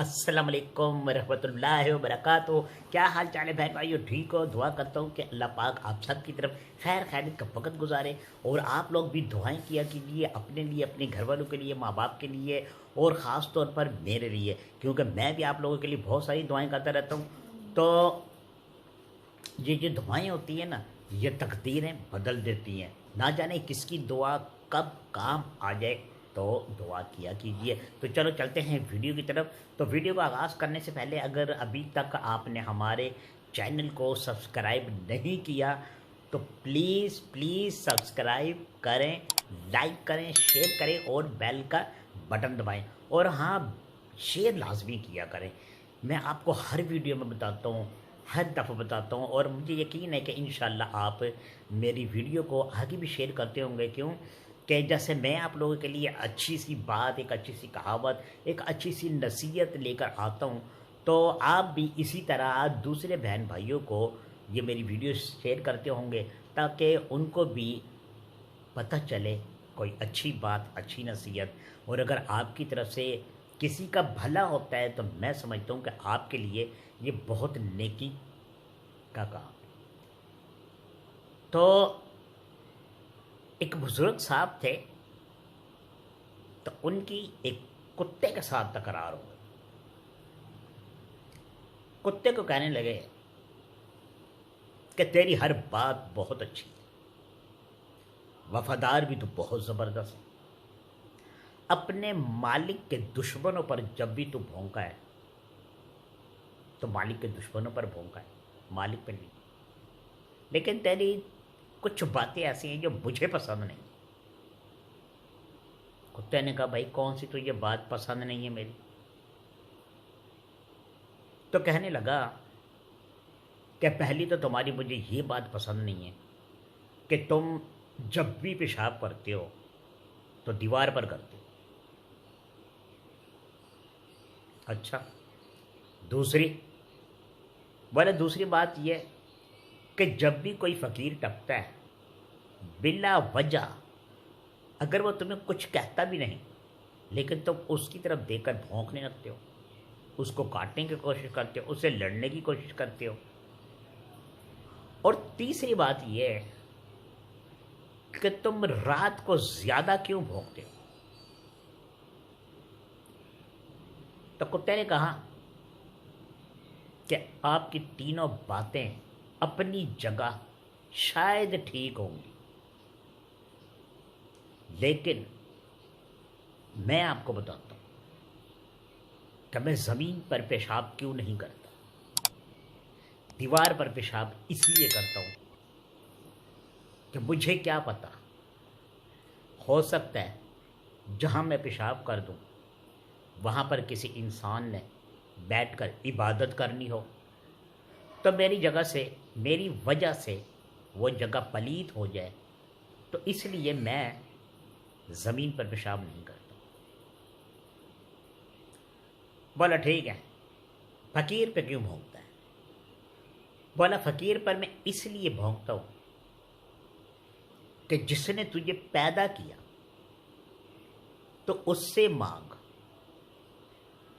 अस्सलाम वालेकुम रहमतुल्लाहि व बरकातुहू। क्या हाल चाल है बहन भाइयों, ठीक हो? दुआ करता हूँ कि अल्लाह पाक आप सब की तरफ खैर खैरियत का वक़्त गुजारे। और आप लोग भी दुआएं किया कीजिए अपने लिए, अपने घर वालों के लिए, माँ बाप के लिए, और ख़ास तौर पर मेरे लिए, क्योंकि मैं भी आप लोगों के लिए बहुत सारी दुआएं करता रहता हूँ। तो ये जो दुआएं होती हैं ना, ये तकदीरें बदल देती हैं। ना जाने किसकी दुआ कब काम आ जाए, तो दुआ किया कीजिए। तो चलो चलते हैं वीडियो की तरफ। तो वीडियो को आगाज़ करने से पहले अगर अभी तक आपने हमारे चैनल को सब्सक्राइब नहीं किया तो प्लीज़ प्लीज़ सब्सक्राइब करें, लाइक करें, शेयर करें और बेल का बटन दबाएं। और हाँ, शेयर लाजमी किया करें। मैं आपको हर वीडियो में बताता हूँ, हर दफ़ा बताता हूँ, और मुझे यकीन है कि इंशाल्लाह आप मेरी वीडियो को आगे भी शेयर करते होंगे। क्यों कि जैसे मैं आप लोगों के लिए अच्छी सी बात, एक अच्छी सी कहावत, एक अच्छी सी नसीहत लेकर आता हूँ, तो आप भी इसी तरह दूसरे बहन भाइयों को ये मेरी वीडियो शेयर करते होंगे, ताकि उनको भी पता चले कोई अच्छी बात, अच्छी नसीहत। और अगर आपकी तरफ से किसी का भला होता है तो मैं समझता हूँ कि आपके लिए ये बहुत नेकी का काम। तो एक बुजुर्ग साहब थे, तो उनकी एक कुत्ते के साथ तकरार हो गई। कुत्ते को कहने लगे कि तेरी हर बात बहुत अच्छी है, वफादार भी तो बहुत ज़बरदस्त है। अपने मालिक के दुश्मनों पर जब भी तू भौंका है तो मालिक के दुश्मनों पर भौंका है, मालिक पर नहीं। लेकिन तेरी कुछ बातें ऐसी हैं जो मुझे पसंद नहीं। कुत्ते ने कहा, भाई कौन सी तुझे बात पसंद नहीं है मेरी? तो कहने लगा कि पहली तो तुम्हारी मुझे ये बात पसंद नहीं है कि तुम जब भी पेशाब करते हो तो दीवार पर करते हो। अच्छा, दूसरी? बोले दूसरी बात यह कि जब भी कोई फ़कीर टपता है बिला वजह, अगर वो तुम्हें कुछ कहता भी नहीं, लेकिन तुम उसकी तरफ देखकर भौंकने लगते हो, उसको काटने की कोशिश करते हो, उससे लड़ने की कोशिश करते हो। और तीसरी बात यह है कि तुम रात को ज़्यादा क्यों भौंकते हो? तो कुत्ते ने कहा कि आपकी तीनों बातें अपनी जगह शायद ठीक होंगी, लेकिन मैं आपको बताता हूँ कि मैं ज़मीन पर पेशाब क्यों नहीं करता, दीवार पर पेशाब इसलिए करता हूँ कि मुझे क्या पता, हो सकता है जहाँ मैं पेशाब कर दूँ वहाँ पर किसी इंसान ने बैठकर इबादत करनी हो, तो मेरी जगह से, मेरी वजह से वो जगह पलीत हो जाए, तो इसलिए मैं ज़मीन पर पेशाब नहीं करता। बोला ठीक है, फ़कीर पे क्यों भौंकता है? बोला फ़कीर पर मैं इसलिए भौंकता हूँ कि जिसने तुझे पैदा किया तो उससे मांग,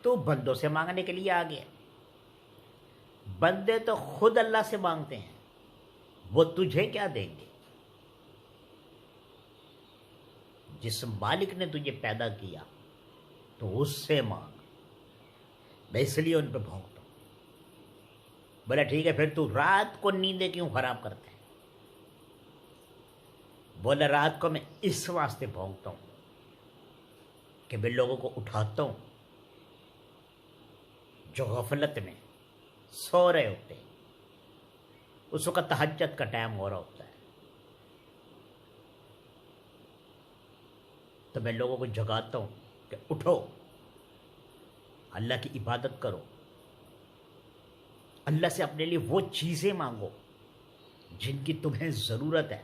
तो बंदों से मांगने के लिए आ गया। बंदे तो खुद अल्लाह से मांगते हैं, वो तुझे क्या देंगे? जिस मालिक ने तुझे पैदा किया तो उससे मांग। मैं इसलिए उन पर भौंकता हूँ। बोला ठीक है, फिर तू रात को नींदें क्यों खराब करता है? बोला रात को मैं इस वास्ते भौंकता हूँ कि मैं लोगों को उठाता हूँ जो गफलत में सो रहे होते हैं, उस वक़्त तहज्जुद का टाइम हो रहा होता है, तो मैं लोगों को जगाता हूँ कि उठो, अल्लाह की इबादत करो, अल्लाह से अपने लिए वो चीज़ें मांगो जिनकी तुम्हें ज़रूरत है,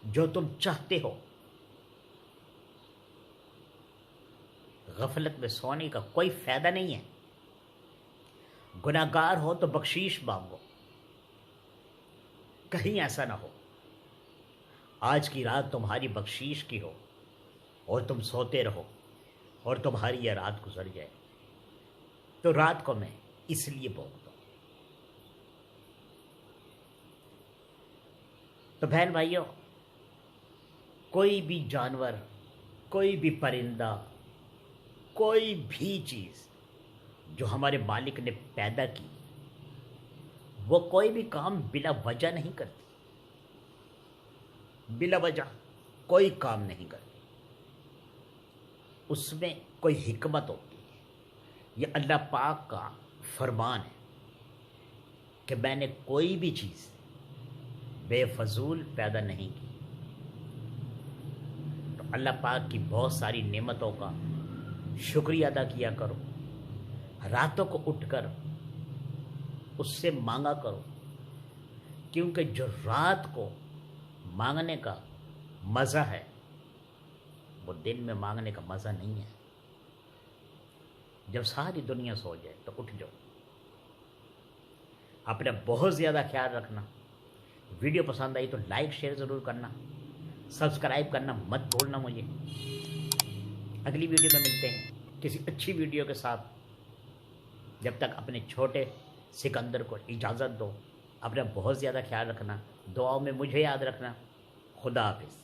जो तुम चाहते हो। गफलत में सोने का कोई फ़ायदा नहीं है। गुनाहगार हो तो बख्शीश मांगो, कहीं ऐसा ना हो आज की रात तुम्हारी बख्शीश की हो और तुम सोते रहो और तुम्हारी यह रात गुजर जाए। तो रात को मैं इसलिए भोंकता हूँ। तो बहन भाइयों, कोई भी जानवर, कोई भी परिंदा, कोई भी चीज़ जो हमारे मालिक ने पैदा की, वो कोई भी काम बिला वजह नहीं करती। बिला वजह कोई काम नहीं करती, उसमें कोई हिकमत होती है। ये अल्लाह पाक का फरमान है कि मैंने कोई भी चीज़ बेफजूल पैदा नहीं की। तो अल्लाह पाक की बहुत सारी नेमतों का शुक्रिया अदा किया करो। रातों को उठकर उससे मांगा करो, क्योंकि जो रात को मांगने का मज़ा है वो दिन में मांगने का मज़ा नहीं है। जब सारी दुनिया सो जाए तो उठ जाओ। अपना बहुत ज़्यादा ख्याल रखना। वीडियो पसंद आई तो लाइक शेयर ज़रूर करना, सब्सक्राइब करना मत भूलना मुझे। अगली वीडियो में मिलते हैं किसी अच्छी वीडियो के साथ। जब तक अपने छोटे सिकंदर को इजाज़त दो। अपना बहुत ज़्यादा ख्याल रखना, दुआओं में मुझे याद रखना। खुदा हाफिज़।